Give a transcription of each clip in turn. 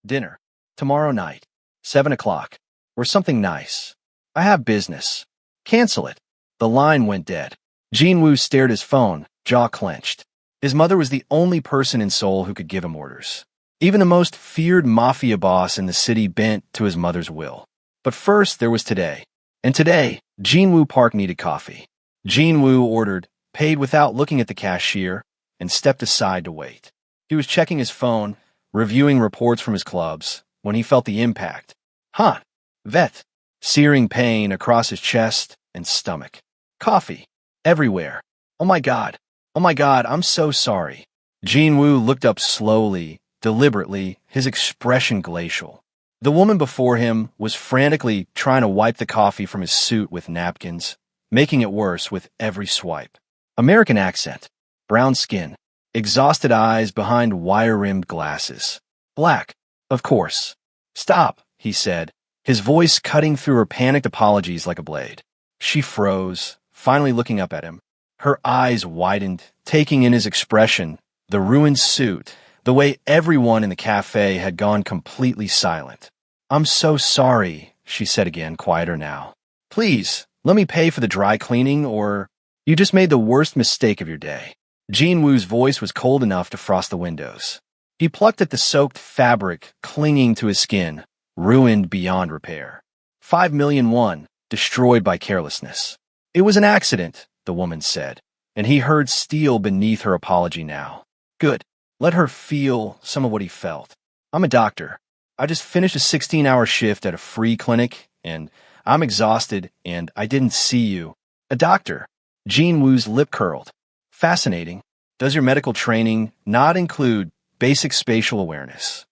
Dinner. Tomorrow night. 7 o'clock. Or something nice. I have business. Cancel it. The line went dead. Jinwoo stared at his phone, jaw clenched. His mother was the only person in Seoul who could give him orders. Even the most feared mafia boss in the city bent to his mother's will. But first, there was today. And today, Jinwoo Park needed coffee. Jinwoo ordered, paid without looking at the cashier, and stepped aside to wait. He was checking his phone, reviewing reports from his clubs, when he felt the impact. Huh. Vet. Searing pain across his chest and stomach. Coffee. Everywhere. Oh my God, I'm so sorry. Jinwoo looked up slowly, deliberately, his expression glacial. The woman before him was frantically trying to wipe the coffee from his suit with napkins, making it worse with every swipe. American accent. Brown skin. Exhausted eyes behind wire-rimmed glasses. Black, of course. Stop, he said, his voice cutting through her panicked apologies like a blade. She froze, finally looking up at him. Her eyes widened, taking in his expression, the ruined suit, the way everyone in the cafe had gone completely silent. I'm so sorry, she said again, quieter now. Please, let me pay for the dry cleaning, or you just made the worst mistake of your day. Jinwoo's voice was cold enough to frost the windows. He plucked at the soaked fabric clinging to his skin, ruined beyond repair. 5 million won, destroyed by carelessness. It was an accident, the woman said, and he heard steel beneath her apology now. Good. Let her feel some of what he felt. I'm a doctor. I just finished a 16-hour shift at a free clinic, and I'm exhausted, and I didn't see you. A doctor. Jinwoo's lip curled. Fascinating. Does your medical training not include basic spatial awareness?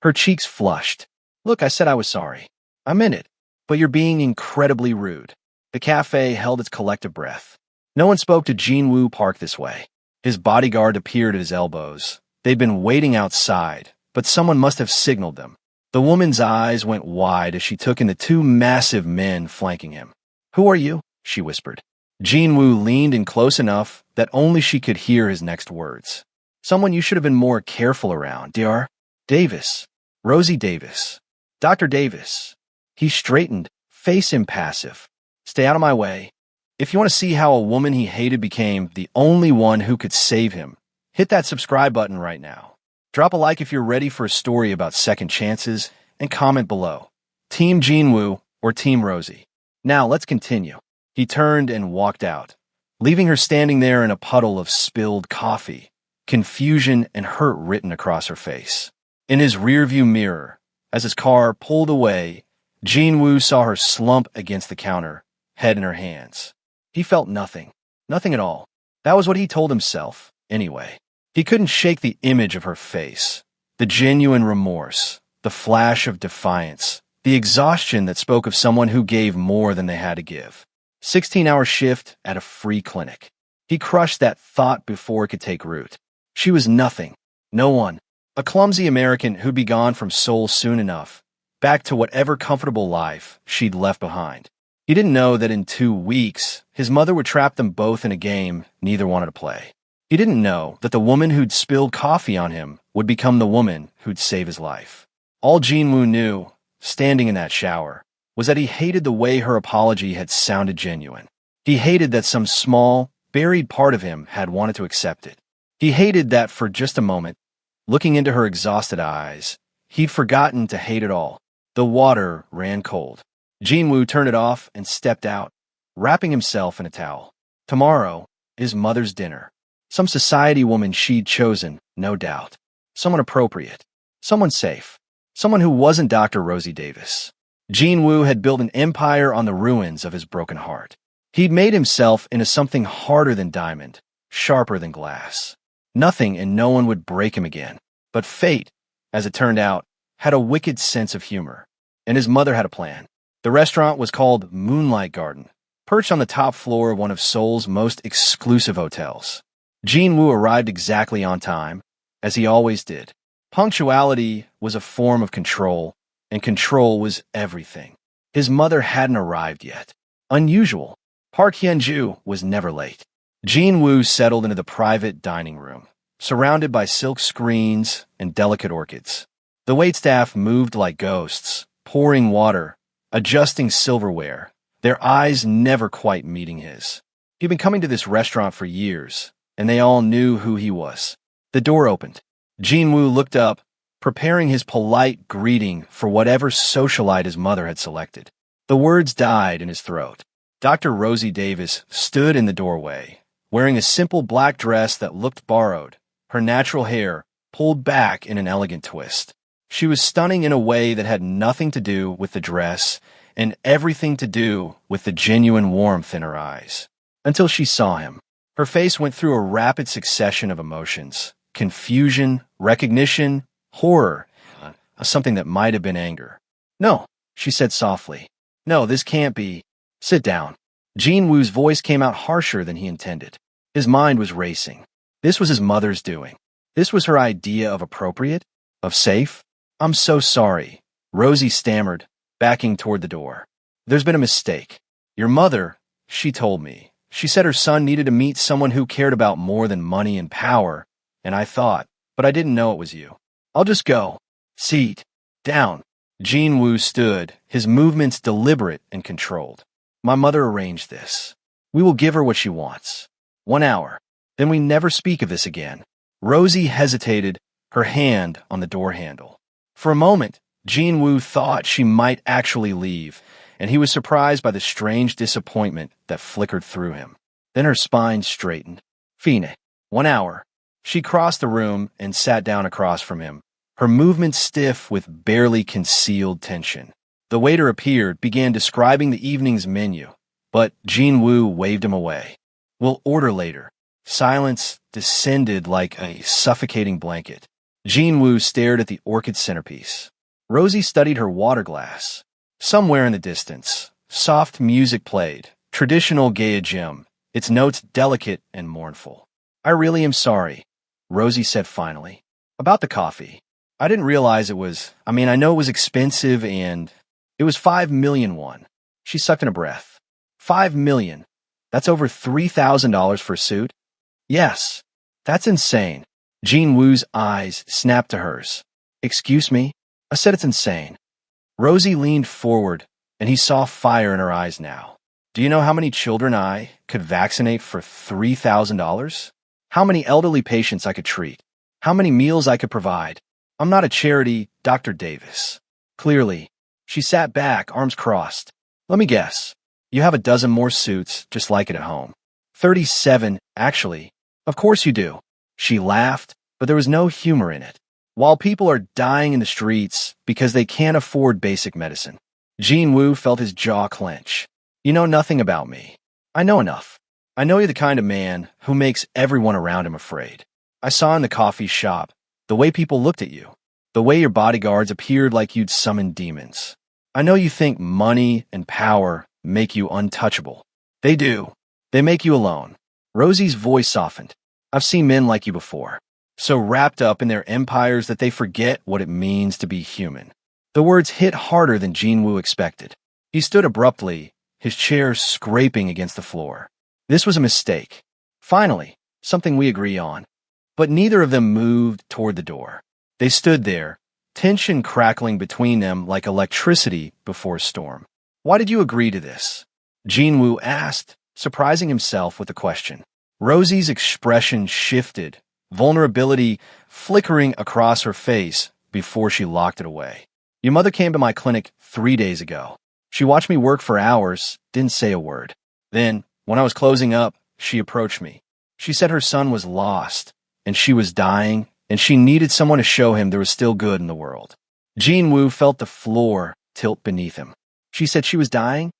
Her cheeks flushed. Look, I said I was sorry. I meant it. But you're being incredibly rude. The cafe held its collective breath. No one spoke to Jinwoo Park this way. His bodyguard appeared at his elbows. They'd been waiting outside, but someone must have signaled them. The woman's eyes went wide as she took in the two massive men flanking him. Who are you? She whispered. Jinwoo leaned in close enough that only she could hear his next words. Someone you should have been more careful around, Dr. Davis. Rosie Davis. Dr. Davis. He straightened, face impassive. Stay out of my way. If you want to see how a woman he hated became the only one who could save him, hit that subscribe button right now. Drop a like if you're ready for a story about second chances, and comment below. Team Jinwoo or Team Rosie? Now let's continue. He turned and walked out, leaving her standing there in a puddle of spilled coffee, confusion and hurt written across her face. In his rearview mirror, as his car pulled away, Jinwoo saw her slump against the counter, head in her hands. He felt nothing. Nothing at all. That was what he told himself, anyway. He couldn't shake the image of her face, the genuine remorse, the flash of defiance, the exhaustion that spoke of someone who gave more than they had to give. 16-hour shift at a free clinic. He crushed that thought before it could take root. She was nothing. No one. A clumsy American who'd be gone from Seoul soon enough, back to whatever comfortable life she'd left behind. He didn't know that in 2 weeks, his mother would trap them both in a game neither wanted to play. He didn't know that the woman who'd spilled coffee on him would become the woman who'd save his life. All Jinwoo knew, standing in that shower, was that he hated the way her apology had sounded genuine. He hated that some small, buried part of him had wanted to accept it. He hated that for just a moment, looking into her exhausted eyes, he'd forgotten to hate it all. The water ran cold. Jinwoo turned it off and stepped out, wrapping himself in a towel. Tomorrow, his mother's dinner. Some society woman she'd chosen, no doubt. Someone appropriate. Someone safe. Someone who wasn't Dr. Rosie Davis. Jinwoo had built an empire on the ruins of his broken heart. He'd made himself into something harder than diamond, sharper than glass. Nothing and no one would break him again. But fate, as it turned out, had a wicked sense of humor. And his mother had a plan. The restaurant was called Moonlight Garden, perched on the top floor of one of Seoul's most exclusive hotels. Jinwoo arrived exactly on time, as he always did. Punctuality was a form of control, and control was everything. His mother hadn't arrived yet. Unusual. Park Hyun-ju was never late. Jinwoo settled into the private dining room, surrounded by silk screens and delicate orchids. The waitstaff moved like ghosts, pouring water, adjusting silverware, their eyes never quite meeting his. He'd been coming to this restaurant for years, and they all knew who he was. The door opened. Jinwoo looked up, preparing his polite greeting for whatever socialite his mother had selected. The words died in his throat. Dr. Rosie Davis stood in the doorway, wearing a simple black dress that looked borrowed, her natural hair pulled back in an elegant twist. She was stunning in a way that had nothing to do with the dress and everything to do with the genuine warmth in her eyes. Until she saw him. Her face went through a rapid succession of emotions. Confusion, recognition, horror, something that might have been anger. "No," she said softly. "No, this can't be. Sit down." Jinwoo's voice came out harsher than he intended. His mind was racing. This was his mother's doing. This was her idea of appropriate, of safe. "I'm so sorry," Rosie stammered, backing toward the door. "There's been a mistake. Your mother, she told me. She said her son needed to meet someone who cared about more than money and power, and I thought, but I didn't know it was you. I'll just go. Seat. Down." Jinwoo stood, his movements deliberate and controlled. "My mother arranged this. We will give her what she wants. 1 hour. Then we never speak of this again." Rosie hesitated, her hand on the door handle. For a moment, Jinwoo thought she might actually leave, and he was surprised by the strange disappointment that flickered through him. Then her spine straightened. "Fine. 1 hour." She crossed the room and sat down across from him, her movements stiff with barely concealed tension. The waiter appeared, began describing the evening's menu, but Jinwoo waved him away. "We'll order later." Silence descended like a suffocating blanket. Jinwoo stared at the orchid centerpiece. Rosie studied her water glass. Somewhere in the distance, soft music played, traditional Gaejim, its notes delicate and mournful. "I really am sorry," Rosie said finally. "About the coffee. I didn't realize it was, I know it was expensive and it was 5 million won." She sucked in a breath. 5 million. That's over $3,000 for a suit? Yes. That's insane. Jinwoo's eyes snapped to hers. "Excuse me? I said it's insane." Rosie leaned forward, and he saw fire in her eyes now. "Do you know how many children I could vaccinate for $3,000? How many elderly patients I could treat? How many meals I could provide? I'm not a charity, Dr. Davis." Clearly, she sat back, arms crossed. "Let me guess. You have a dozen more suits just like it at home." 37, actually. "Of course you do." She laughed, but there was no humor in it. "While people are dying in the streets because they can't afford basic medicine." Jinwoo felt his jaw clench. "You know nothing about me. I know enough. I know you're the kind of man who makes everyone around him afraid. I saw in the coffee shop the way people looked at you, the way your bodyguards appeared like you'd summoned demons. I know you think money and power make you untouchable. They do. They make you alone." Rosie's voice softened. "I've seen men like you before, so wrapped up in their empires that they forget what it means to be human." The words hit harder than Jinwoo expected. He stood abruptly, his chair scraping against the floor. This was a mistake. Finally, something we agree on. But neither of them moved toward the door. They stood there, tension crackling between them like electricity before a storm. "Why did you agree to this?" Jinwoo asked, surprising himself with the question. Rosie's expression shifted, vulnerability flickering across her face before she locked it away. "Your mother came to my clinic 3 days ago. She watched me work for hours, didn't say a word. Then, when I was closing up, she approached me. She said her son was lost, and she was dying, and she needed someone to show him there was still good in the world." Jinwoo felt the floor tilt beneath him. "She said she was dying?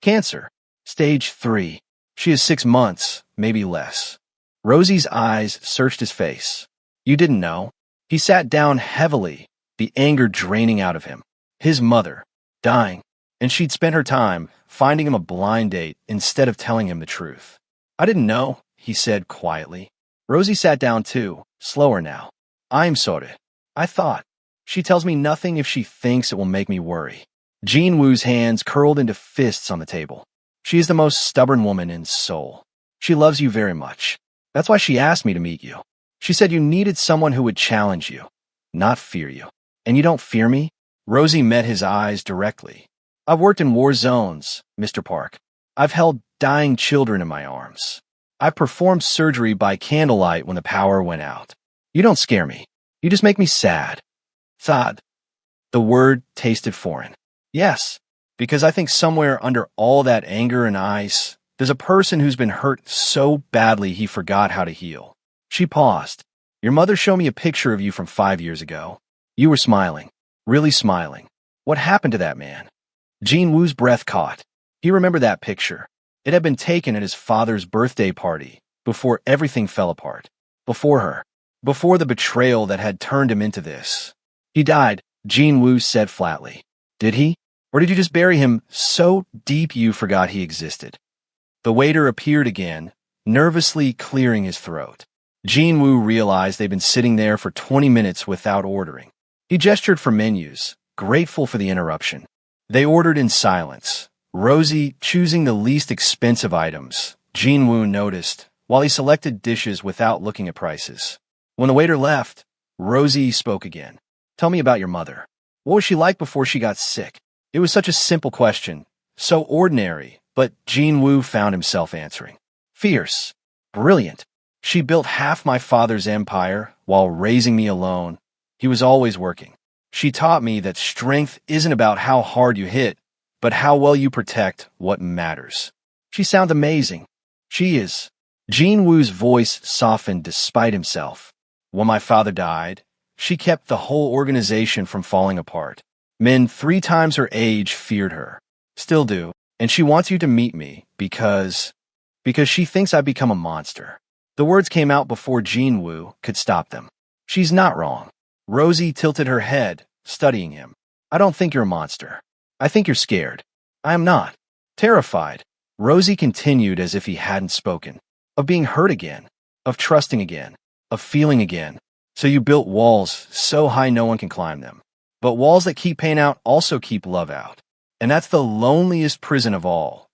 Cancer. Stage 3. She is 6 months, maybe less." Rosie's eyes searched his face. "You didn't know?" He sat down heavily, the anger draining out of him. His mother, dying, and she'd spent her time finding him a blind date instead of telling him the truth. "I didn't know," he said quietly. Rosie sat down too, slower now. "I'm sorry. I thought. She tells me nothing if she thinks it will make me worry." Jinwoo's hands curled into fists on the table. "She is the most stubborn woman in Seoul. She loves you very much. That's why she asked me to meet you. She said you needed someone who would challenge you, not fear you." And you don't fear me? Rosie met his eyes directly. I've worked in war zones, Mr. Park. I've held dying children in my arms. I've performed surgery by candlelight when the power went out. You don't scare me. You just make me sad. Thad. The word tasted foreign. Yes, because I think somewhere under all that anger and ice, there's a person who's been hurt so badly he forgot how to heal. She paused. Your mother showed me a picture of you from 5 years ago. You were smiling. Really smiling. What happened to that man? Jean Wu's breath caught. He remembered that picture. It had been taken at his father's birthday party, before everything fell apart. Before her. Before the betrayal that had turned him into this. He died, Jean Wu said flatly. Did he? Or did you just bury him so deep you forgot he existed? The waiter appeared again, nervously clearing his throat. Jean Wu realized they'd been sitting there for 20 minutes without ordering. He gestured for menus, grateful for the interruption. They ordered in silence, Rosie choosing the least expensive items, Jean Wu noticed, while he selected dishes without looking at prices. When the waiter left, Rosie spoke again. Tell me about your mother. What was she like before she got sick? It was such a simple question, so ordinary, but Jean Wu found himself answering. Fierce. Brilliant. She built half my father's empire while raising me alone. He was always working. She taught me that strength isn't about how hard you hit, but how well you protect what matters. She sounds amazing. She is. Jean Wu's voice softened despite himself. When my father died, she kept the whole organization from falling apart. Men 3 times her age feared her. Still do. And she wants you to meet me because she thinks I've become a monster. The words came out before Jean Wu could stop them. She's not wrong. Rosie tilted her head, studying him. I don't think you're a monster. I think you're scared. I am not. Terrified. Rosie continued as if he hadn't spoken. Of being hurt again. Of trusting again. Of feeling again. So you built walls so high no one can climb them. But walls that keep pain out also keep love out. And that's the loneliest prison of all.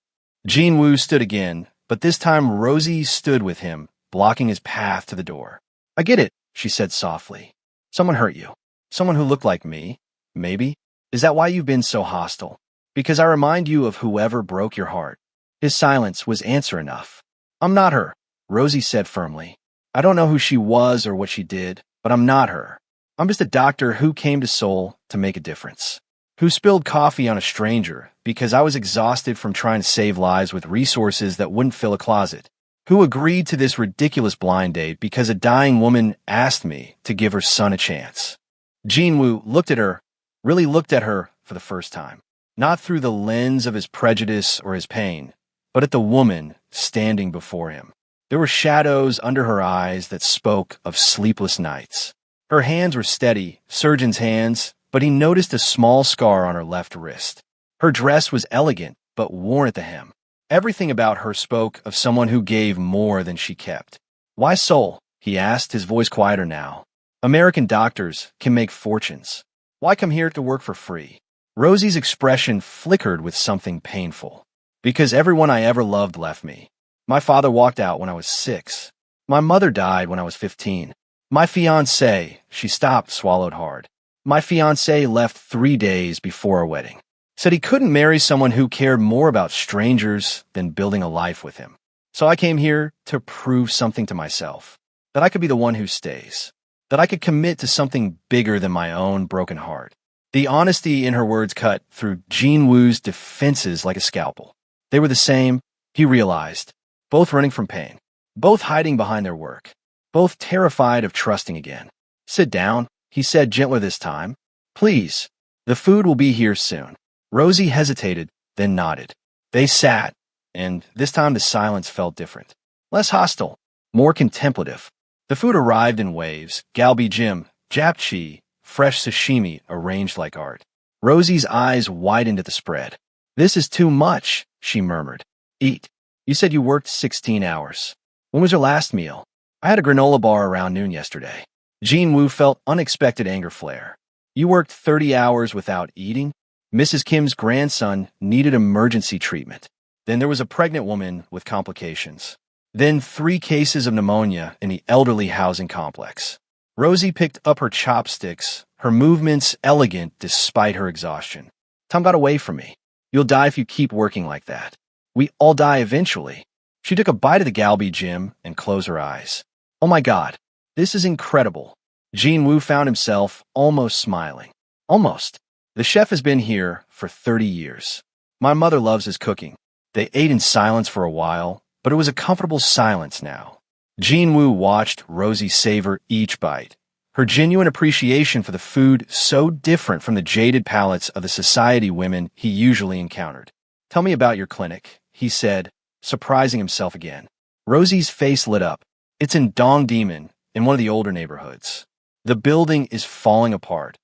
Jean Wu stood again, but this time Rosie stood with him, blocking his path to the door. I get it, she said softly. Someone hurt you. Someone who looked like me, maybe. Is that why you've been so hostile? Because I remind you of whoever broke your heart. His silence was answer enough. I'm not her, Rosie said firmly. I don't know who she was or what she did, but I'm not her. I'm just a doctor who came to Seoul to make a difference. Who spilled coffee on a stranger because I was exhausted from trying to save lives with resources that wouldn't fill a closet. Who agreed to this ridiculous blind date because a dying woman asked me to give her son a chance. Jean Wu looked at her, really looked at her for the first time. Not through the lens of his prejudice or his pain, but at the woman standing before him. There were shadows under her eyes that spoke of sleepless nights. Her hands were steady, surgeon's hands, but he noticed a small scar on her left wrist. Her dress was elegant, but worn at the hem. Everything about her spoke of someone who gave more than she kept. Why Seoul? He asked, his voice quieter now. American doctors can make fortunes. Why come here to work for free? Rosie's expression flickered with something painful. Because everyone I ever loved left me. My father walked out when I was 6. My mother died when I was 15. My fiancé, she stopped, swallowed hard. My fiancé left 3 days before our wedding. Said he couldn't marry someone who cared more about strangers than building a life with him. So I came here to prove something to myself. That I could be the one who stays. That I could commit to something bigger than my own broken heart. The honesty in her words cut through Jean Wu's defenses like a scalpel. They were the same, he realized. Both running from pain. Both hiding behind their work. Both terrified of trusting again. Sit down, he said gentler this time. Please. The food will be here soon. Rosie hesitated, then nodded. They sat, and this time the silence felt different. Less hostile, more contemplative. The food arrived in waves, galbi-jim, japchae, fresh sashimi arranged like art. Rosie's eyes widened at the spread. This is too much, she murmured. Eat. You said you worked 16 hours. When was your last meal? I had a granola bar around noon yesterday. Jean Wu felt unexpected anger flare. You worked 30 hours without eating? Mrs. Kim's grandson needed emergency treatment. Then there was a pregnant woman with complications. Then 3 cases of pneumonia in the elderly housing complex. Rosie picked up her chopsticks, her movements elegant despite her exhaustion. Tom got away from me. You'll die if you keep working like that. We all die eventually. She took a bite of the Galbi Jim and closed her eyes. Oh my God, this is incredible. Jean Wu found himself almost smiling. Almost. The chef has been here for 30 years. My mother loves his cooking. They ate in silence for a while, but it was a comfortable silence now. Jean Wu watched Rosie savor each bite, her genuine appreciation for the food so different from the jaded palates of the society women he usually encountered. Tell me about your clinic, he said, surprising himself again. Rosie's face lit up. It's in Dong Demon, in one of the older neighborhoods. The building is falling apart.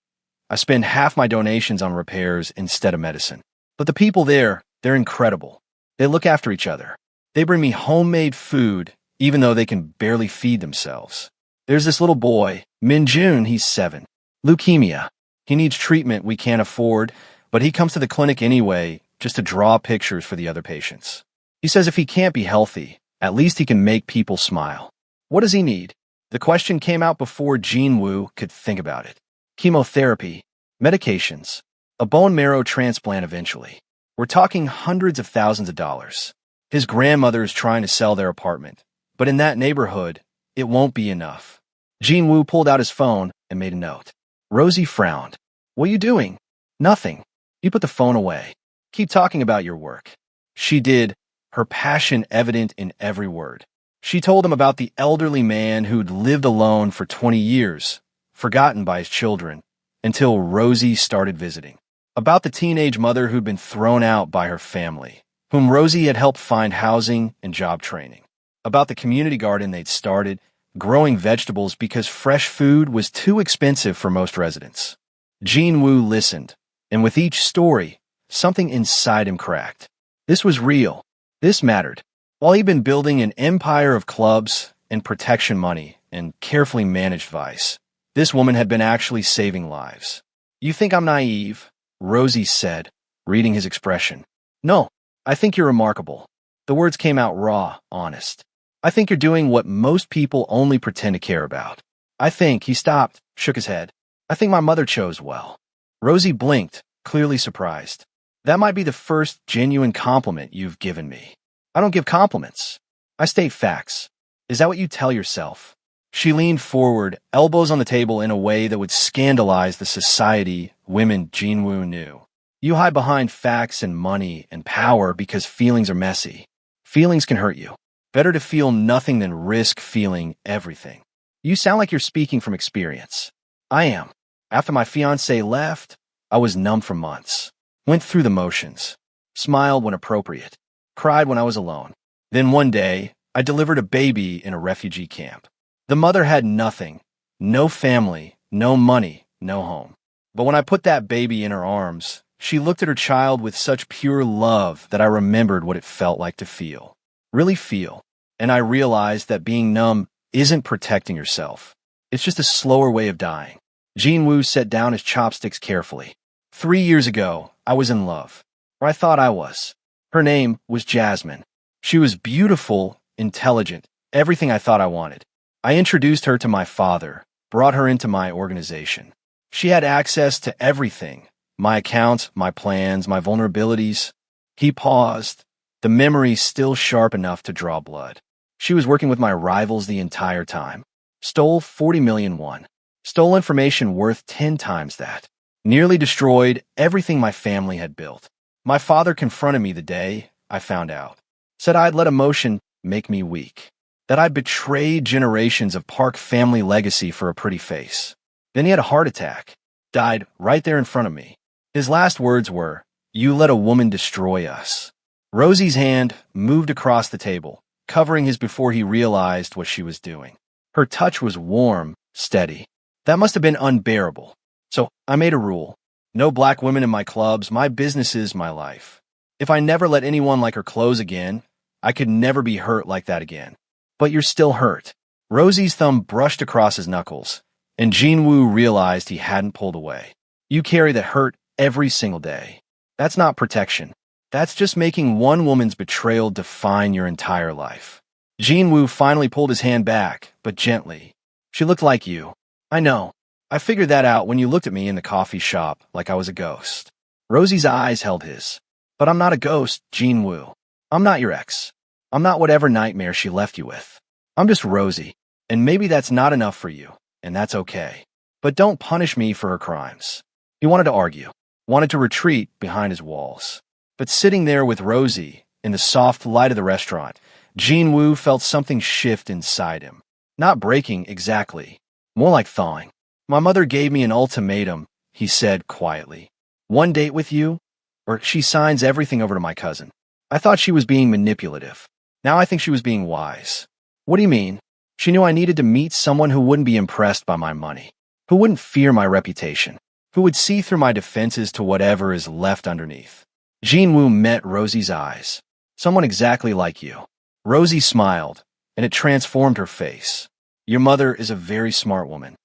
I spend half my donations on repairs instead of medicine. But the people there, they're incredible. They look after each other. They bring me homemade food, even though they can barely feed themselves. There's this little boy, Min Jun, he's 7. Leukemia. He needs treatment we can't afford, but he comes to the clinic anyway, just to draw pictures for the other patients. He says if he can't be healthy, at least he can make people smile. What does he need? The question came out before Jean Wu could think about it. Chemotherapy, medications, a bone marrow transplant eventually. We're talking hundreds of thousands of dollars. His grandmother is trying to sell their apartment, but in that neighborhood, it won't be enough. Jean Wu pulled out his phone and made a note. Rosie frowned. What are you doing? Nothing. He put the phone away. Keep talking about your work. She did, her passion evident in every word. She told him about the elderly man who'd lived alone for 20 years, forgotten by his children, until Rosie started visiting. About the teenage mother who'd been thrown out by her family, whom Rosie had helped find housing and job training. About the community garden they'd started, growing vegetables because fresh food was too expensive for most residents. Jean Wu listened, and with each story, something inside him cracked. This was real. This mattered. While he'd been building an empire of clubs and protection money and carefully managed vice, this woman had been actually saving lives. You think I'm naive? Rosie said, reading his expression. No, I think you're remarkable. The words came out raw, honest. I think you're doing what most people only pretend to care about. I think, he stopped, shook his head. I think my mother chose well. Rosie blinked, clearly surprised. That might be the first genuine compliment you've given me. I don't give compliments. I state facts. Is that what you tell yourself? She leaned forward, elbows on the table in a way that would scandalize the society women Jean Wu knew. You hide behind facts and money and power because feelings are messy. Feelings can hurt you. Better to feel nothing than risk feeling everything. You sound like you're speaking from experience. I am. After my fiancé left, I was numb for months. Went through the motions. Smiled when appropriate. Cried when I was alone. Then one day, I delivered a baby in a refugee camp. The mother had nothing. No family, no money, no home. But when I put that baby in her arms, she looked at her child with such pure love that I remembered what it felt like to feel. Really feel. And I realized that being numb isn't protecting yourself. It's just a slower way of dying. Jean Wu set down his chopsticks carefully. 3 years ago, I was in love. Or I thought I was. Her name was Jasmine. She was beautiful, intelligent, everything I thought I wanted. I introduced her to my father, brought her into my organization. She had access to everything. My accounts, my plans, my vulnerabilities. He paused, the memory still sharp enough to draw blood. She was working with my rivals the entire time. Stole 40 million won. Stole information worth 10 times that. Nearly destroyed everything my family had built. My father confronted me the day I found out. Said I'd let emotion make me weak. That I'd betrayed generations of Park family legacy for a pretty face. Then he had a heart attack. Died right there in front of me. His last words were, "You let a woman destroy us." Rosie's hand moved across the table, covering his before he realized what she was doing. Her touch was warm, steady. That must have been unbearable. So I made a rule. No black women in my clubs, my businesses, my life. If I never let anyone like her close again, I could never be hurt like that again. But you're still hurt. Rosie's thumb brushed across his knuckles, and Jean Wu realized he hadn't pulled away. You carry that hurt every single day. That's not protection. That's just making one woman's betrayal define your entire life. Jean Wu finally pulled his hand back, but gently. She looked like you. I know. I figured that out when you looked at me in the coffee shop like I was a ghost. Rosie's eyes held his. But I'm not a ghost, Jean Wu. I'm not your ex. I'm not whatever nightmare she left you with. I'm just Rosie, and maybe that's not enough for you, and that's okay. But don't punish me for her crimes. He wanted to argue, wanted to retreat behind his walls. But sitting there with Rosie, in the soft light of the restaurant, Jean Wu felt something shift inside him. Not breaking exactly, more like thawing. My mother gave me an ultimatum, he said quietly. One date with you, or she signs everything over to my cousin. I thought she was being manipulative. Now I think she was being wise. What do you mean? She knew I needed to meet someone who wouldn't be impressed by my money, who wouldn't fear my reputation, who would see through my defenses to whatever is left underneath. Jean Wu met Rosie's eyes. Someone exactly like you. Rosie smiled, and it transformed her face. Your mother is a very smart woman.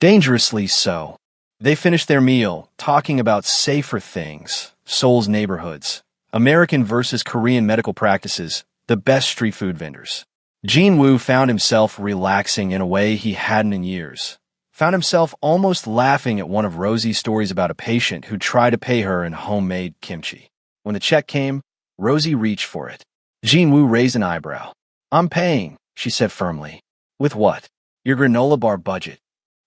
Dangerously so. They finished their meal, talking about safer things, Seoul's neighborhoods, American versus Korean medical practices, the best street food vendors. Jean Wu found himself relaxing in a way he hadn't in years. Found himself almost laughing at one of Rosie's stories about a patient who tried to pay her in homemade kimchi. When the check came, Rosie reached for it. Jean Wu raised an eyebrow. I'm paying, she said firmly. With what? Your granola bar budget.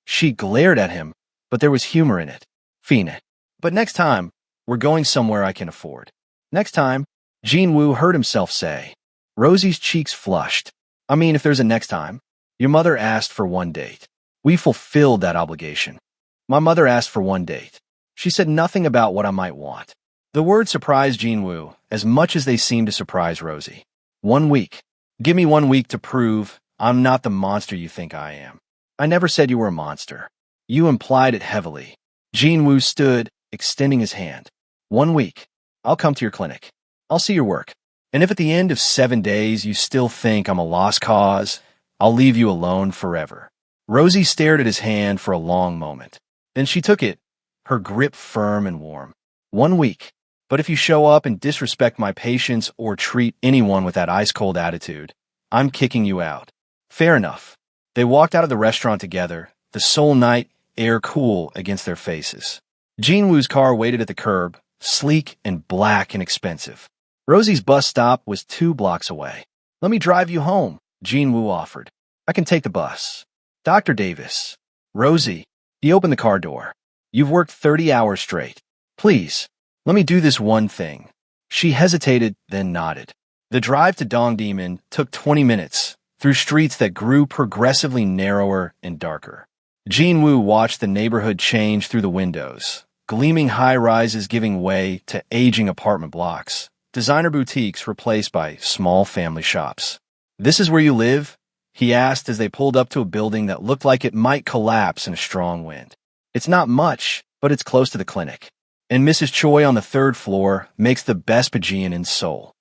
She glared at him, but there was humor in it. Fine. But next time, we're going somewhere I can afford. Next time, Jean Wu heard himself say. Rosie's cheeks flushed. I mean, if there's a next time. Your mother asked for one date. We fulfilled that obligation. My mother asked for one date. She said nothing about what I might want. The words surprised Jean Wu as much as they seemed to surprise Rosie. 1 week. Give me 1 week to prove I'm not the monster you think I am. I never said you were a monster. You implied it heavily. Jean Wu stood, extending his hand. 1 week. I'll come to your clinic. I'll see your work. And if at the end of 7 days you still think I'm a lost cause, I'll leave you alone forever. Rosie stared at his hand for a long moment. Then she took it, her grip firm and warm. 1 week. But if you show up and disrespect my patients or treat anyone with that ice-cold attitude, I'm kicking you out. Fair enough. They walked out of the restaurant together, the Seoul night air cool against their faces. Jean Wu's car waited at the curb, sleek and black and expensive. Rosie's bus stop was 2 blocks away. Let me drive you home, Jean Wu offered. I can take the bus. Dr. Davis. Rosie. He opened the car door. You've worked 30 hours straight. Please, let me do this one thing. She hesitated, then nodded. The drive to Dongdaemun took 20 minutes, through streets that grew progressively narrower and darker. Jean Wu watched the neighborhood change through the windows, gleaming high-rises giving way to aging apartment blocks, designer boutiques replaced by small family shops. This is where you live? He asked as they pulled up to a building that looked like it might collapse in a strong wind. It's not much, but it's close to the clinic. And Mrs. Choi on the 3rd floor makes the best Bajian in Seoul.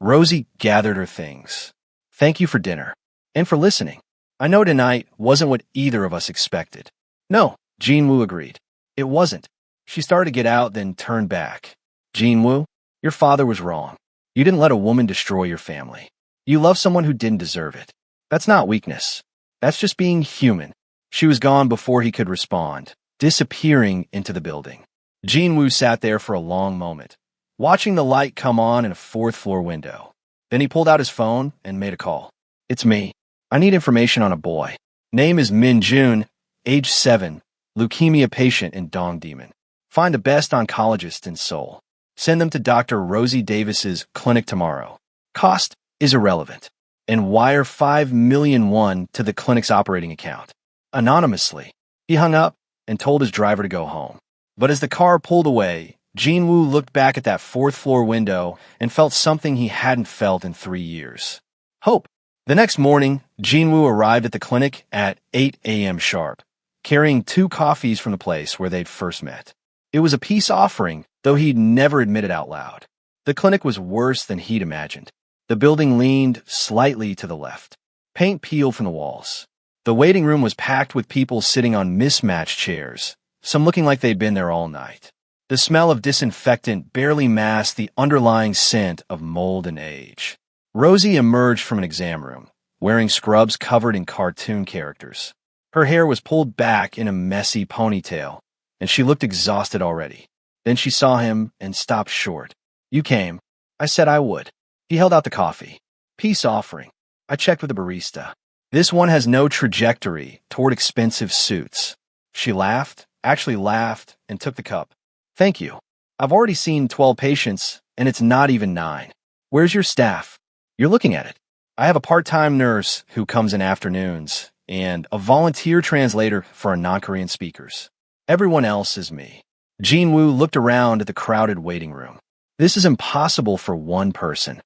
Rosie gathered her things. Thank you for dinner. And for listening. I know tonight wasn't what either of us expected. No, Jean Wu agreed. It wasn't. She started to get out, then turned back. Jean Wu, your father was wrong. You didn't let a woman destroy your family. You love someone who didn't deserve it. That's not weakness. That's just being human. She was gone before he could respond, disappearing into the building. Jean Wu sat there for a long moment, watching the light come on in a 4th floor window. Then he pulled out his phone and made a call. It's me. I need information on a boy. Name is Min Jun, age 7, leukemia patient in Dongdaemun. Find the best oncologist in Seoul. Send them to Dr. Rosie Davis's clinic tomorrow. Cost is irrelevant. And wire 5 million won to the clinic's operating account. Anonymously. He hung up and told his driver to go home. But as the car pulled away, Jean Wu looked back at that 4th floor window and felt something he hadn't felt in 3 years. Hope. The next morning, Jean Wu arrived at the clinic at 8 a.m. sharp, carrying 2 coffees from the place where they'd first met. It was a peace offering, though he'd never admitted out loud. The clinic was worse than he'd imagined. The building leaned slightly to the left. Paint peeled from the walls. The waiting room was packed with people sitting on mismatched chairs, some looking like they'd been there all night. The smell of disinfectant barely masked the underlying scent of mold and age. Rosie emerged from an exam room, wearing scrubs covered in cartoon characters. Her hair was pulled back in a messy ponytail, and she looked exhausted already. Then she saw him and stopped short. You came. I said I would. He held out the coffee. Peace offering. I checked with the barista. This one has no trajectory toward expensive suits. She laughed, actually laughed, and took the cup. Thank you. I've already seen 12 patients, and it's not even 9. Where's your staff? You're looking at it. I have a part-time nurse who comes in afternoons, and a volunteer translator for our non-Korean speakers. Everyone else is me. Jin-woo looked around at the crowded waiting room. This is impossible for one person.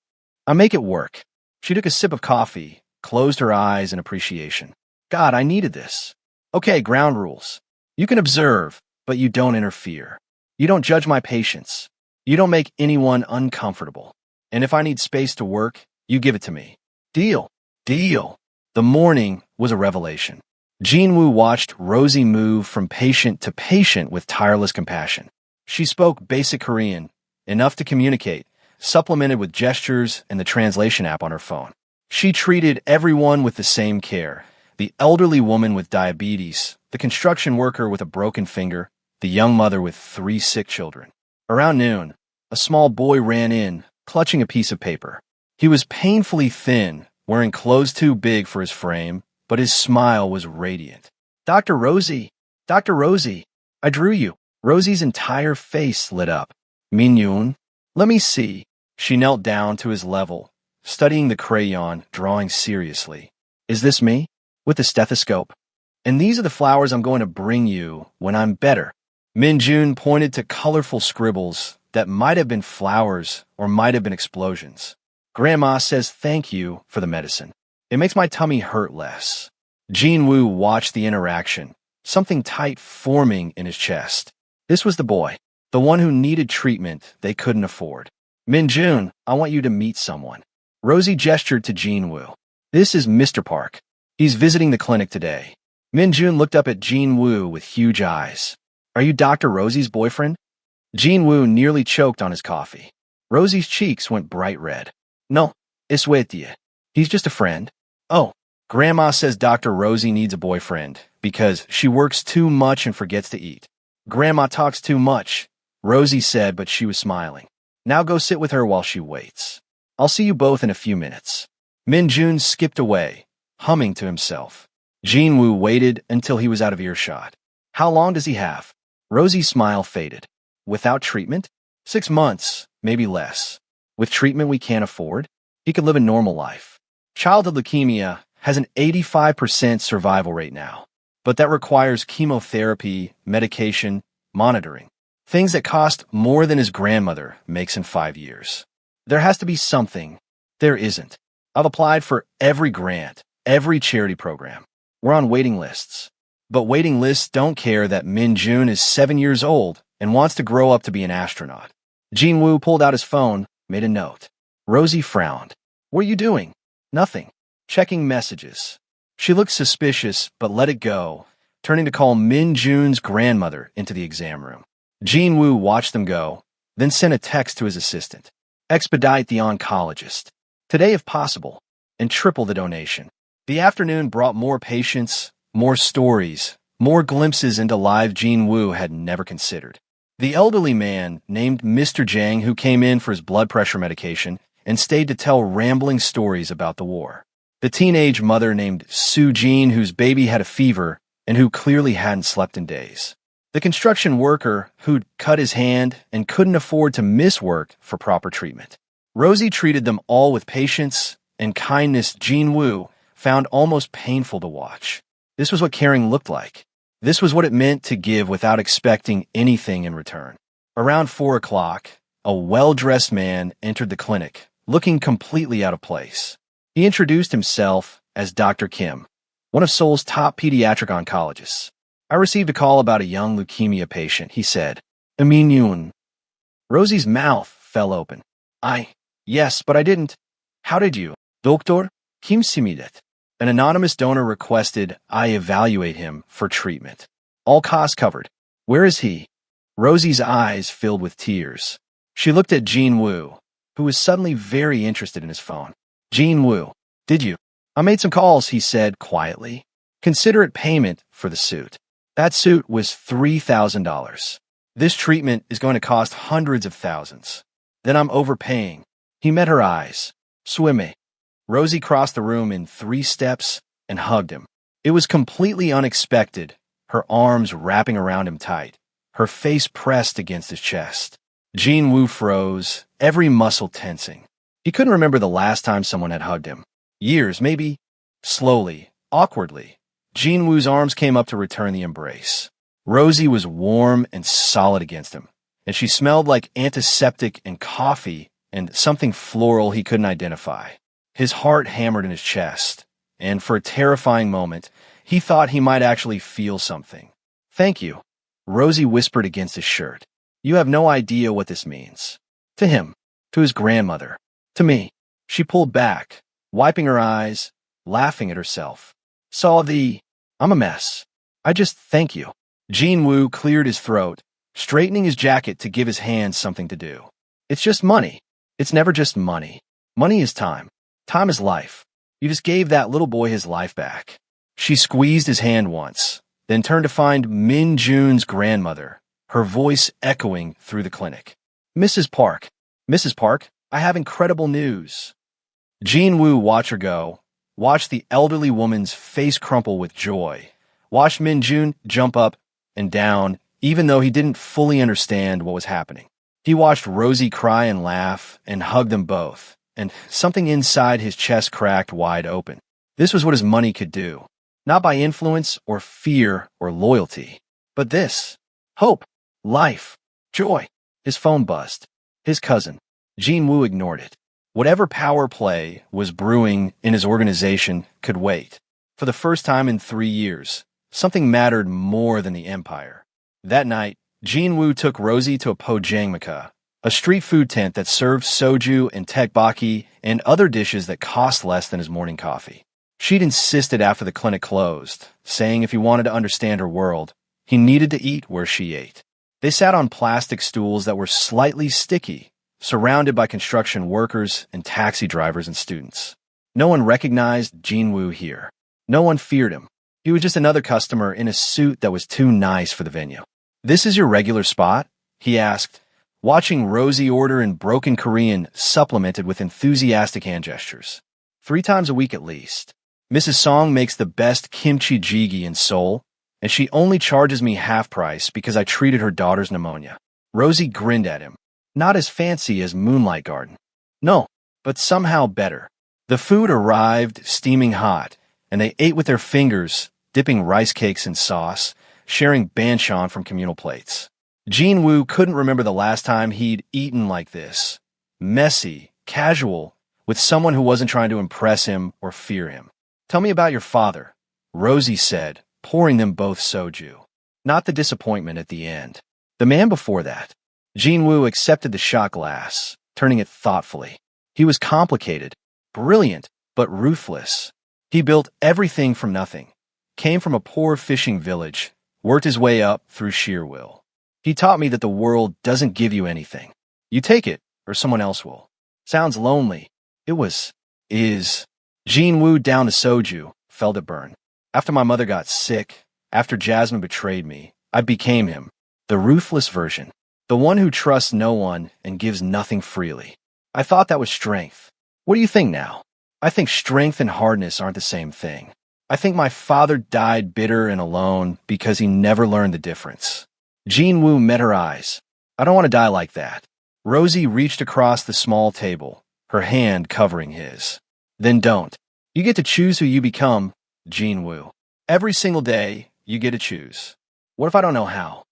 I make it work. She took a sip of coffee, closed her eyes in appreciation. God, I needed this. Okay, ground rules. You can observe, but you don't interfere. You don't judge my patients. You don't make anyone uncomfortable. And if I need space to work, you give it to me. Deal. Deal. The morning was a revelation. Jin-woo watched Rosie move from patient to patient with tireless compassion. She spoke basic Korean, enough to communicate, supplemented with gestures and the translation app on her phone. She treated everyone with the same care. The elderly woman with diabetes, the construction worker with a broken finger, the young mother with 3 sick children. Around noon, a small boy ran in, clutching a piece of paper. He was painfully thin, wearing clothes too big for his frame, but his smile was radiant. Dr. Rosie, Dr. Rosie, I drew you. Rosie's entire face lit up. Min-yoon, let me see. She knelt down to his level, studying the crayon, drawing seriously. Is this me? With the stethoscope. And these are the flowers I'm going to bring you when I'm better. Min-jun pointed to colorful scribbles that might have been flowers or might have been explosions. Grandma says thank you for the medicine. It makes my tummy hurt less. Jin-woo watched the interaction, something tight forming in his chest. This was the boy, the one who needed treatment they couldn't afford. Min-jun, I want you to meet someone. Rosie gestured to Jin-woo. This is Mr. Park. He's visiting the clinic today. Min-jun looked up at Jin-woo with huge eyes. Are you Dr. Rosie's boyfriend? Jin-woo nearly choked on his coffee. Rosie's cheeks went bright red. No, it's Wetie. He's just a friend. Oh, Grandma says Dr. Rosie needs a boyfriend because she works too much and forgets to eat. Grandma talks too much, Rosie said, but she was smiling. Now go sit with her while she waits. I'll see you both in a few minutes. Min-jun skipped away, humming to himself. Jin-woo waited until he was out of earshot. How long does he have? Rosie's smile faded. Without treatment? 6 months, maybe less. With treatment we can't afford? He could live a normal life. Childhood leukemia has an 85% survival rate now, but that requires chemotherapy, medication, monitoring. Things that cost more than his grandmother makes in 5 years. There has to be something. There isn't. I've applied for every grant, every charity program. We're on waiting lists. But waiting lists don't care that Min-jun is 7 years old and wants to grow up to be an astronaut. Jin-woo pulled out his phone, made a note. Rosie frowned. What are you doing? Nothing. Checking messages. She looked suspicious, but let it go, turning to call Min-jun's grandmother into the exam room. Jin-woo watched them go, then sent a text to his assistant. Expedite the oncologist. Today if possible, and triple the donation. The afternoon brought more patients, more stories, more glimpses into lives Jin-woo had never considered. The elderly man, named Mr. Jang, who came in for his blood pressure medication and stayed to tell rambling stories about the war. The teenage mother named Soo-jin, whose baby had a fever and who clearly hadn't slept in days. The construction worker who'd cut his hand and couldn't afford to miss work for proper treatment. Rosie treated them all with patience and kindness Jin-woo found almost painful to watch. This was what caring looked like. This was what it meant to give without expecting anything in return. Around 4 o'clock, a well-dressed man entered the clinic, looking completely out of place. He introduced himself as Dr. Kim, one of Seoul's top pediatric oncologists. I received a call about a young leukemia patient, he said. Min-yoon. Rosie's mouth fell open. Yes, but I didn't. How did you? Doktor Kim Simidet. An anonymous donor requested I evaluate him for treatment. All costs covered. Where is he? Rosie's eyes filled with tears. She looked at Jin-woo, who was suddenly very interested in his phone. Jin-woo, did you? I made some calls, he said quietly. considerate payment for the suit. That suit was $3,000. This treatment is going to cost hundreds of thousands. Then I'm overpaying. He met her eyes. Swimming. Rosie crossed the room in 3 steps and hugged him. It was completely unexpected, her arms wrapping around him tight, her face pressed against his chest. Jean Wu froze, every muscle tensing. He couldn't remember the last time someone had hugged him. Years, maybe. Slowly, awkwardly, Jean Wu's arms came up to return the embrace. Rosie was warm and solid against him, and she smelled like antiseptic and coffee and something floral he couldn't identify. His heart hammered in his chest, and for a terrifying moment, he thought he might actually feel something. "Thank you," Rosie whispered against his shirt. "You have no idea what this means." To him, to his grandmother, to me. She pulled back, wiping her eyes, laughing at herself. I'm a mess. I just thank you." Jean Wu cleared his throat, straightening his jacket to give his hands something to do. "It's just money. It's never just money. Money is time. Time is life. You just gave that little boy his life back." She squeezed his hand once, then turned to find Min Jun's grandmother, her voice echoing through the clinic. Mrs. Park, I have incredible news." Jean Wu watched her go, watched the elderly woman's face crumple with joy, watched Min Jun jump up and down, even though he didn't fully understand what was happening. He watched Rosie cry and laugh and hug them both, and something inside his chest cracked wide open. This was what his money could do. Not by influence or fear or loyalty, but this. Hope, life, joy. His phone buzzed. His cousin. Jean Wu ignored it. Whatever power play was brewing in his organization could wait. For the first time in 3 years, something mattered more than the empire. That night, Jean Wu took Rosie to a pojangmaka, a street food tent that served soju and tekbaki and other dishes that cost less than his morning coffee. She'd insisted after the clinic closed, saying if he wanted to understand her world, he needed to eat where she ate. They sat on plastic stools that were slightly sticky, surrounded by construction workers and taxi drivers and students. No one recognized Jean Wu here. No one feared him. He was just another customer in a suit that was too nice for the venue. "This is your regular spot?" he asked, watching Rosie order in broken Korean supplemented with enthusiastic hand gestures. 3 times a week at least. Mrs. Song makes the best kimchi jjigae in Seoul, and she only charges me half price because I treated her daughter's pneumonia. Rosie grinned at him. Not as fancy as Moonlight Garden. No, but somehow better. The food arrived steaming hot, and they ate with their fingers, dipping rice cakes in sauce, sharing banchan from communal plates. Jean Wu couldn't remember the last time he'd eaten like this. Messy, casual, with someone who wasn't trying to impress him or fear him. "Tell me about your father," Rosie said, pouring them both soju. Not the disappointment at the end. The man before that. Jean Wu accepted the shot glass, turning it thoughtfully. He was complicated, brilliant, but ruthless. He built everything from nothing, came from a poor fishing village, worked his way up through sheer will. He taught me that the world doesn't give you anything. You take it, or someone else will. Sounds lonely. Is. Jean Wu down to soju, felt it burn. After my mother got sick, after Jasmine betrayed me, I became him. The ruthless version. The one who trusts no one and gives nothing freely. I thought that was strength. What do you think now? I think strength and hardness aren't the same thing. I think my father died bitter and alone because he never learned the difference. Jean Wu met her eyes. "I don't want to die like that." Rosie reached across the small table, her hand covering his. "Then don't. You get to choose who you become, Jean Wu. Every single day, you get to choose. What if I don't know how?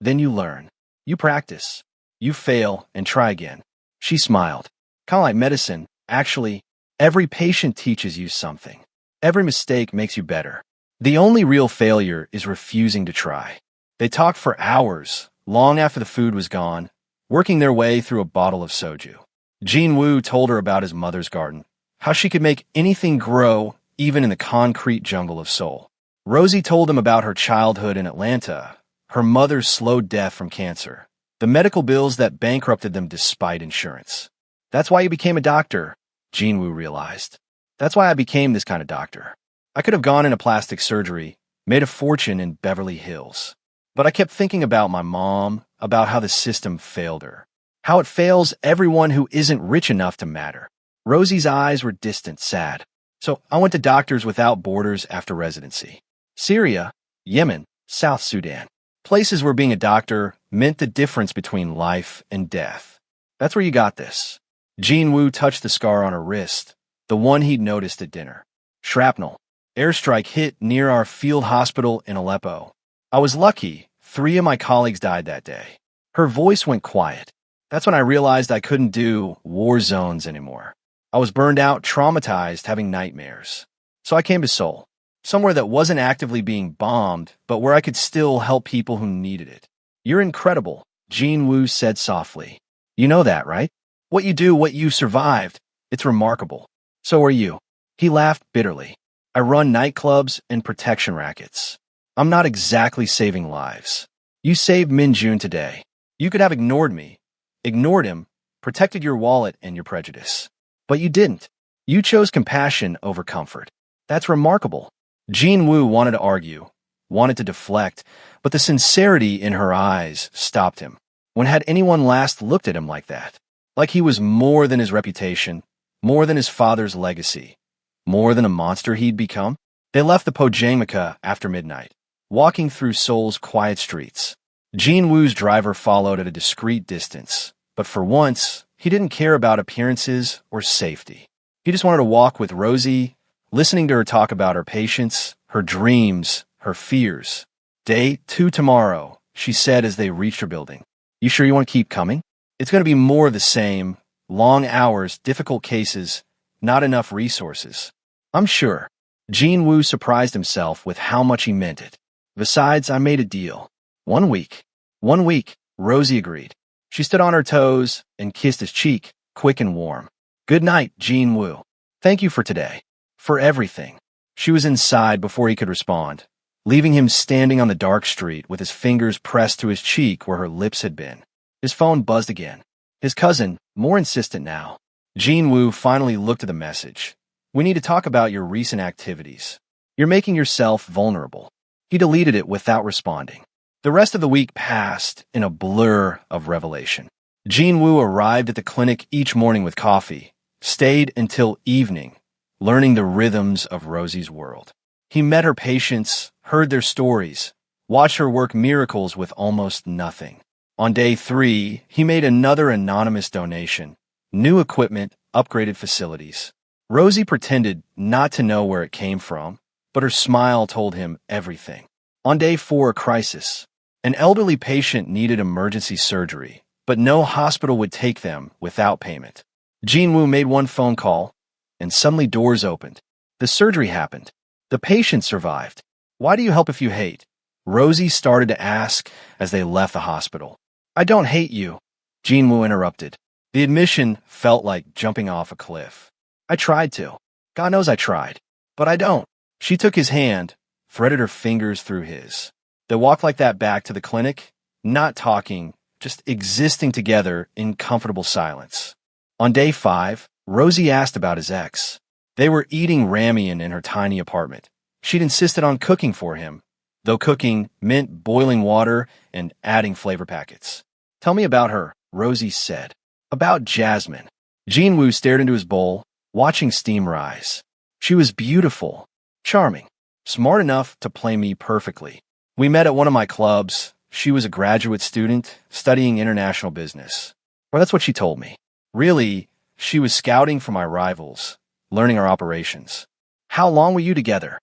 Then you learn. You practice. You fail and try again." She smiled. "Kind of like medicine. Actually, every patient teaches you something. Every mistake makes you better. The only real failure is refusing to try." They talked for hours, long after the food was gone, working their way through a bottle of soju. Jean Wu told her about his mother's garden, how she could make anything grow, even in the concrete jungle of Seoul. Rosie told him about her childhood in Atlanta, her mother's slow death from cancer, the medical bills that bankrupted them despite insurance. "That's why you became a doctor," Jean Wu realized. "That's why I became this kind of doctor. I could have gone into plastic surgery, made a fortune in Beverly Hills. But I kept thinking about my mom, about how the system failed her. How it fails everyone who isn't rich enough to matter. Rosie's eyes were distant, sad. So I went to Doctors Without Borders after residency. Syria, Yemen, South Sudan. Places where being a doctor meant the difference between life and death. That's where you got this. Jean Wu touched the scar on her wrist, the one he'd noticed at dinner. Shrapnel. Airstrike hit near our field hospital in Aleppo. I was lucky. 3 of my colleagues died that day. Her voice went quiet. That's when I realized I couldn't do war zones anymore. I was burned out, traumatized, having nightmares. So I came to Seoul, somewhere that wasn't actively being bombed, but where I could still help people who needed it. You're incredible, Jean Wu said softly. You know that, right? What you do, what you survived, it's remarkable. So are you. He laughed bitterly. I run nightclubs and protection rackets. I'm not exactly saving lives. You saved Min Jun today. You could have ignored me, ignored him, protected your wallet and your prejudice. But you didn't. You chose compassion over comfort. That's remarkable. Jean Wu wanted to argue, wanted to deflect, but the sincerity in her eyes stopped him. When had anyone last looked at him like that? Like he was more than his reputation, more than his father's legacy, more than a monster he'd become? They left the Pojamika after midnight, walking through Seoul's quiet streets. Jean Wu's driver followed at a discreet distance, but for once, he didn't care about appearances or safety. He just wanted to walk with Rosie, listening to her talk about her patients, her dreams, her fears. Day 2 tomorrow, she said as they reached her building. You sure you want to keep coming? It's going to be more of the same. Long hours, difficult cases, not enough resources. I'm sure. Jean Wu surprised himself with how much he meant it. Besides, I made a deal. 1 week. 1 week, Rosie agreed. She stood on her toes and kissed his cheek, quick and warm. Good night, Jean Wu. Thank you for today. For everything. She was inside before he could respond, leaving him standing on the dark street with his fingers pressed to his cheek where her lips had been. His phone buzzed again. His cousin, more insistent now. Jean Wu finally looked at the message. We need to talk about your recent activities. You're making yourself vulnerable. He deleted it without responding. The rest of the week passed in a blur of revelation. Jean Wu arrived at the clinic each morning with coffee, stayed until evening, learning the rhythms of Rosie's world. He met her patients, heard their stories, watched her work miracles with almost nothing. On day 3, he made another anonymous donation. New equipment, upgraded facilities. Rosie pretended not to know where it came from, but her smile told him everything. On day 4, a crisis. An elderly patient needed emergency surgery, but no hospital would take them without payment. Jean Wu made one phone call, and suddenly doors opened. The surgery happened. The patient survived. Why do you help if you hate? Rosie started to ask as they left the hospital. I don't hate you, Jean Wu interrupted. The admission felt like jumping off a cliff. I tried to. God knows I tried. But I don't. She took his hand, threaded her fingers through his. They walked like that back to the clinic, not talking, just existing together in comfortable silence. On day 5, Rosie asked about his ex. They were eating ramen in her tiny apartment. She'd insisted on cooking for him, though cooking meant boiling water and adding flavor packets. Tell me about her, Rosie said. About Jasmine. Jean Wu stared into his bowl, watching steam rise. She was beautiful, charming, smart enough to play me perfectly. We met at one of my clubs. She was a graduate student studying international business. Well, that's what she told me. Really, she was scouting for my rivals, learning our operations. How long were you together?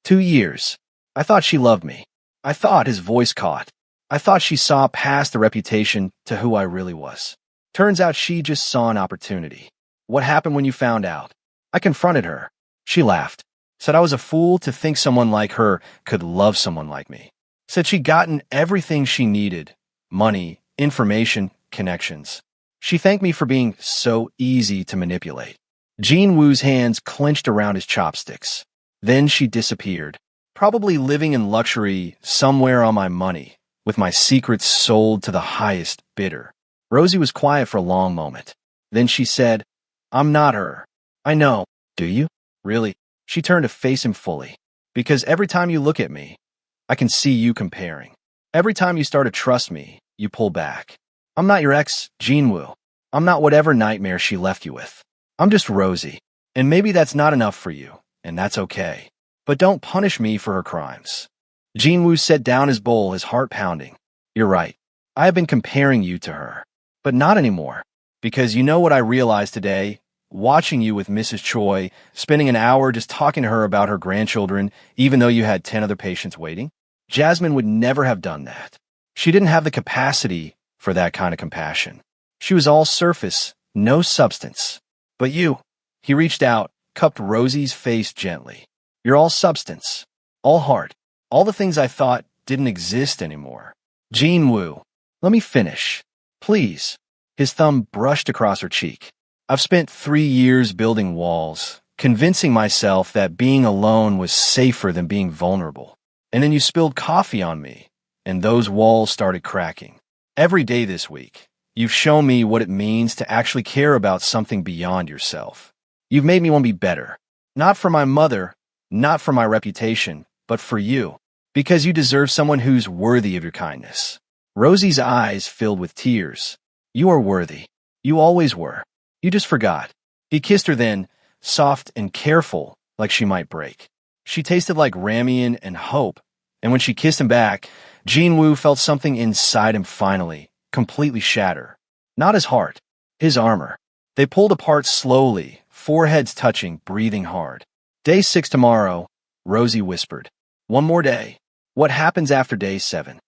2 years. I thought she loved me. I thought his voice caught. I thought she saw past the reputation to who I really was. Turns out she just saw an opportunity. What happened when you found out? I confronted her. She laughed. Said I was a fool to think someone like her could love someone like me. Said she'd gotten everything she needed. Money, information, connections. She thanked me for being so easy to manipulate. Jean Wu's hands clenched around his chopsticks. Then she disappeared. Probably living in luxury somewhere on my money, with my secrets sold to the highest bidder. Rosie was quiet for a long moment. Then she said, I'm not her. I know. Do you? Really? She turned to face him fully. Because every time you look at me, I can see you comparing. Every time you start to trust me, you pull back. I'm not your ex, Jinwoo. I'm not whatever nightmare she left you with. I'm just Rosie. And maybe that's not enough for you, and that's okay. But don't punish me for her crimes. Jinwoo set down his bowl, his heart pounding. You're right. I have been comparing you to her. But not anymore. Because you know what I realized today? Watching you with Mrs. Choi, spending an hour just talking to her about her grandchildren, even though you had 10 other patients waiting? Jasmine would never have done that. She didn't have the capacity for that kind of compassion. She was all surface, no substance. But you, he reached out, cupped Rosie's face gently. You're all substance, all heart, all the things I thought didn't exist anymore. Jinwoo, let me finish. Please. His thumb brushed across her cheek. I've spent 3 years building walls, convincing myself that being alone was safer than being vulnerable. And then you spilled coffee on me, and those walls started cracking. Every day this week, you've shown me what it means to actually care about something beyond yourself. You've made me want to be better. Not for my mother, not for my reputation, but for you. Because you deserve someone who's worthy of your kindness. Rosie's eyes filled with tears. You are worthy. You always were. You just forgot. He kissed her then, soft and careful, like she might break. She tasted like ramen and hope, and when she kissed him back, Jinwoo felt something inside him finally, completely shatter. Not his heart, his armor. They pulled apart slowly, foreheads touching, breathing hard. Day 6 tomorrow, Rosie whispered. One more day. What happens after day 7?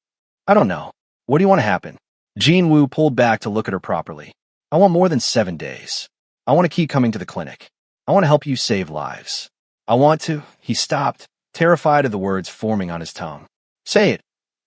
I don't know. What do you want to happen? Jinwoo pulled back to look at her properly. I want more than 7 days. I want to keep coming to the clinic. I want to help you save lives. I want to. He stopped, terrified of the words forming on his tongue. Say it,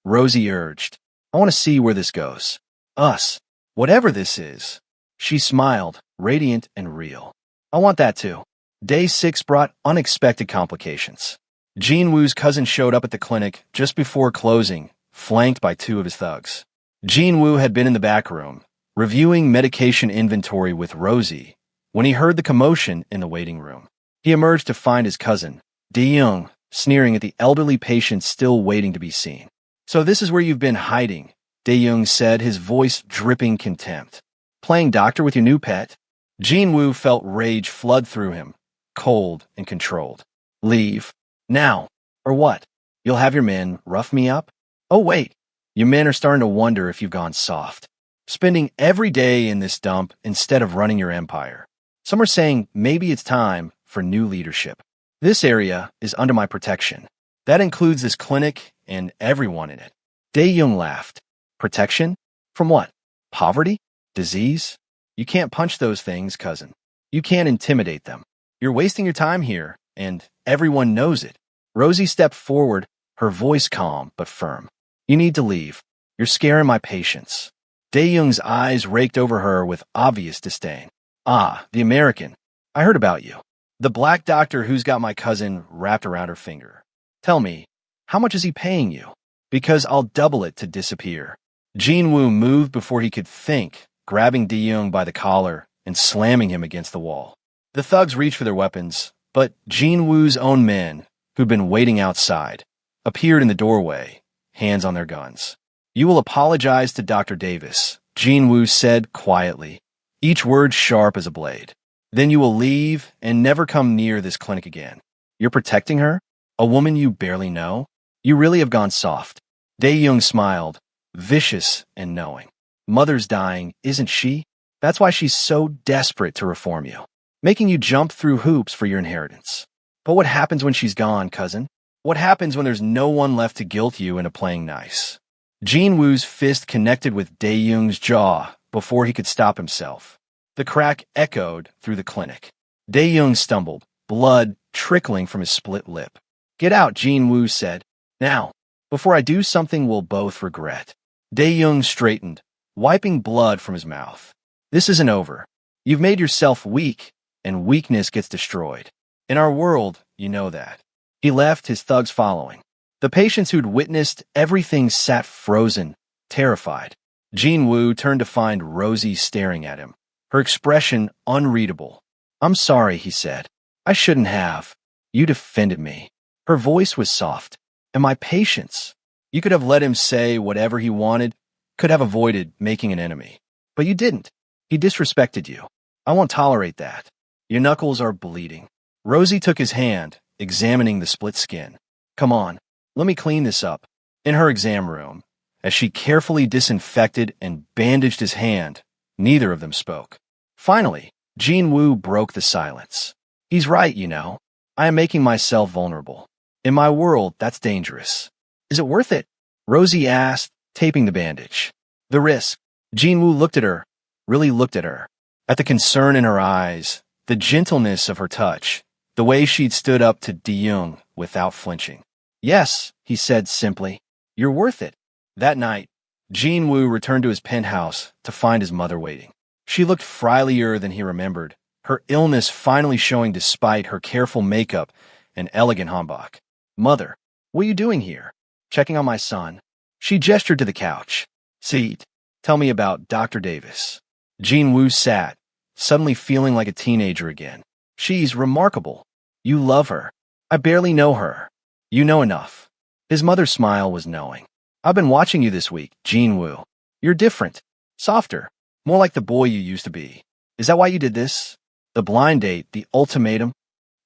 Rosie urged. I want to see where this goes. Us. Whatever this is. She smiled, radiant and real. I want that too. Day 6 brought unexpected complications. Jinwoo's cousin showed up at the clinic just before closing, flanked by 2 of his thugs. Jinwoo had been in the back room, reviewing medication inventory with Rosie, when he heard the commotion in the waiting room. He emerged to find his cousin, Dae-young, sneering at the elderly patient still waiting to be seen. So this is where you've been hiding, Dae-young said, his voice dripping contempt. Playing doctor with your new pet? Jinwoo felt rage flood through him, cold and controlled. Leave. Now. Or what? You'll have your men rough me up? Oh, wait. Your men are starting to wonder if you've gone soft. Spending every day in this dump instead of running your empire. Some are saying maybe it's time for new leadership. This area is under my protection. That includes this clinic and everyone in it. Dae-young laughed. Protection? From what? Poverty? Disease? You can't punch those things, cousin. You can't intimidate them. You're wasting your time here, and everyone knows it. Rosie stepped forward, her voice calm but firm. You need to leave. You're scaring my patients. Dae-young's eyes raked over her with obvious disdain. Ah, the American. I heard about you. The black doctor who's got my cousin wrapped around her finger. Tell me, how much is he paying you? Because I'll double it to disappear. Jinwoo moved before he could think, grabbing Dae-young by the collar and slamming him against the wall. The thugs reached for their weapons, but Jinwoo's own men, who'd been waiting outside, appeared in the doorway, hands on their guns. You will apologize to Dr. Davis, Jinwoo said quietly, each word sharp as a blade. Then you will leave and never come near this clinic again. You're protecting her? A woman you barely know? You really have gone soft. Dae-young smiled, vicious and knowing. Mother's dying, isn't she? That's why she's so desperate to reform you, making you jump through hoops for your inheritance. But what happens when she's gone, cousin? What happens when there's no one left to guilt you into playing nice? Jinwoo's fist connected with Dae-young's jaw before he could stop himself. The crack echoed through the clinic. Dae-young stumbled, blood trickling from his split lip. Get out, Jinwoo said. Now, before I do something we'll both regret. Dae-young straightened, wiping blood from his mouth. This isn't over. You've made yourself weak, and weakness gets destroyed. In our world, you know that. He left, his thugs following. The patients who'd witnessed everything sat frozen, terrified. Jinwoo turned to find Rosie staring at him, her expression unreadable. I'm sorry, he said. I shouldn't have. You defended me. Her voice was soft. And my patience. You could have let him say whatever he wanted, could have avoided making an enemy. But you didn't. He disrespected you. I won't tolerate that. Your knuckles are bleeding. Rosie took his hand, examining the split skin. Come on, let me clean this up. In her exam room, as she carefully disinfected and bandaged his hand, neither of them spoke. Finally, Jean Wu broke the silence. He's right, you know. I am making myself vulnerable. In my world, that's dangerous. Is it worth it? Rosie asked, taping the bandage. The risk. Jean Wu looked at her, really looked at her. At the concern in her eyes, the gentleness of her touch, the way she'd stood up to De-young without flinching. Yes, he said simply. You're worth it. That night, Jean Wu returned to his penthouse to find his mother waiting. She looked frilier than he remembered, her illness finally showing despite her careful makeup and elegant hanbok. Mother, what are you doing here? Checking on my son. She gestured to the couch. Sit. Tell me about Dr. Davis. Jean Wu sat, suddenly feeling like a teenager again. She's remarkable. You love her. I barely know her. You know enough. His mother's smile was knowing. I've been watching you this week, Jean Wu. You're different. Softer. More like the boy you used to be. Is that why you did this? The blind date, the ultimatum?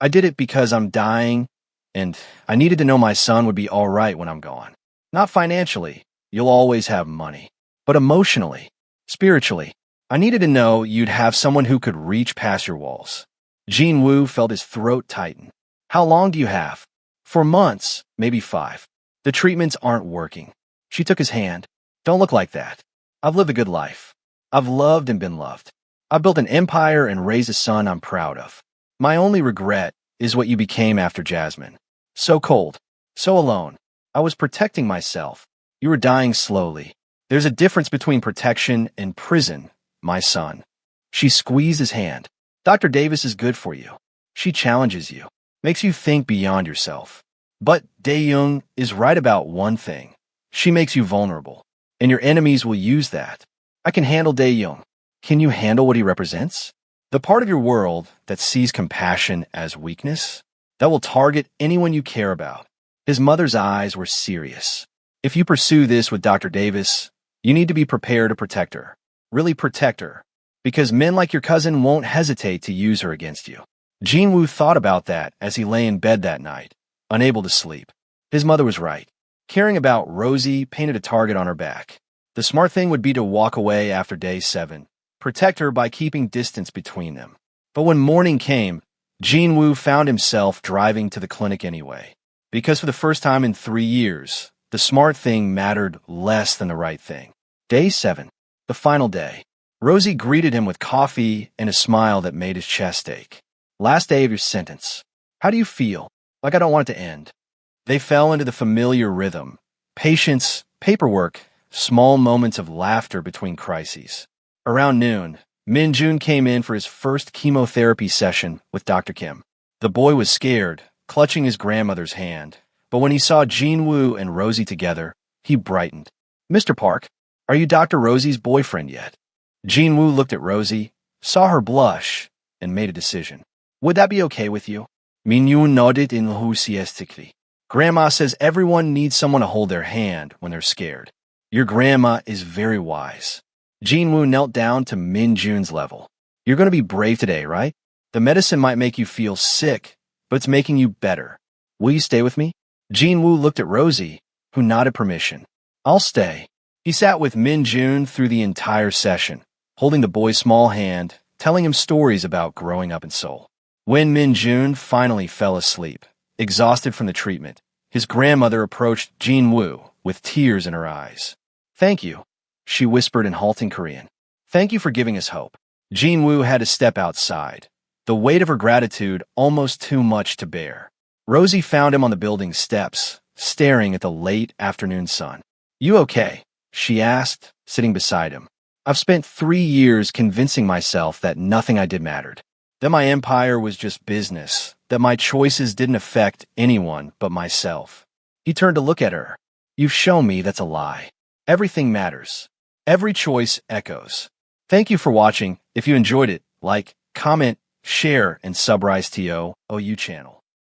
I did it because I'm dying, and I needed to know my son would be all right when I'm gone. Not financially. You'll always have money. But emotionally, spiritually, I needed to know you'd have someone who could reach past your walls. Jean Wu felt his throat tighten. How long do you have? 4 months, maybe 5. The treatments aren't working. She took his hand. Don't look like that. I've lived a good life. I've loved and been loved. I've built an empire and raised a son I'm proud of. My only regret is what you became after Jasmine. So cold, so alone. I was protecting myself. You were dying slowly. There's a difference between protection and prison, my son. She squeezed his hand. Dr. Davis is good for you. She challenges you, makes you think beyond yourself. But De-young is right about one thing. She makes you vulnerable, and your enemies will use that. I can handle De-young. Can you handle what he represents? The part of your world that sees compassion as weakness, that will target anyone you care about. His mother's eyes were serious. If you pursue this with Dr. Davis, you need to be prepared to protect her. Really protect her. Because men like your cousin won't hesitate to use her against you. Jean Wu thought about that as he lay in bed that night, unable to sleep. His mother was right. Caring about Rosie painted a target on her back. The smart thing would be to walk away after day 7, protect her by keeping distance between them. But when morning came, Jean Wu found himself driving to the clinic anyway. Because for the first time in 3 years, the smart thing mattered less than the right thing. Day 7, the final day. Rosie greeted him with coffee and a smile that made his chest ache. Last day of your sentence. How do you feel? Like I don't want it to end. They fell into the familiar rhythm. Patience, paperwork, small moments of laughter between crises. Around noon, Min Jun came in for his first chemotherapy session with Dr. Kim. The boy was scared, clutching his grandmother's hand. But when he saw Jean Wu and Rosie together, he brightened. Mr. Park, are you Dr. Rosie's boyfriend yet? Jean Wu looked at Rosie, saw her blush, and made a decision. Would that be okay with you? Min Yun nodded enthusiastically. Grandma says everyone needs someone to hold their hand when they're scared. Your grandma is very wise. Jean Wu knelt down to Min Jun's level. You're going to be brave today, right? The medicine might make you feel sick, but it's making you better. Will you stay with me? Jean Wu looked at Rosie, who nodded permission. I'll stay. He sat with Min Jun through the entire session, holding the boy's small hand, telling him stories about growing up in Seoul. When Min Jun finally fell asleep, exhausted from the treatment, his grandmother approached Jean Wu with tears in her eyes. Thank you, she whispered in halting Korean. Thank you for giving us hope. Jean Wu had to step outside, the weight of her gratitude almost too much to bear. Rosie found him on the building steps, staring at the late afternoon sun. You okay? She asked, sitting beside him. I've spent 3 years convincing myself that nothing I did mattered, that my empire was just business, that my choices didn't affect anyone but myself. He turned to look at her. You've shown me that's a lie. Everything matters. Every choice echoes. Thank you for watching. If you enjoyed it, like, comment, share, and subscribe to OU channel.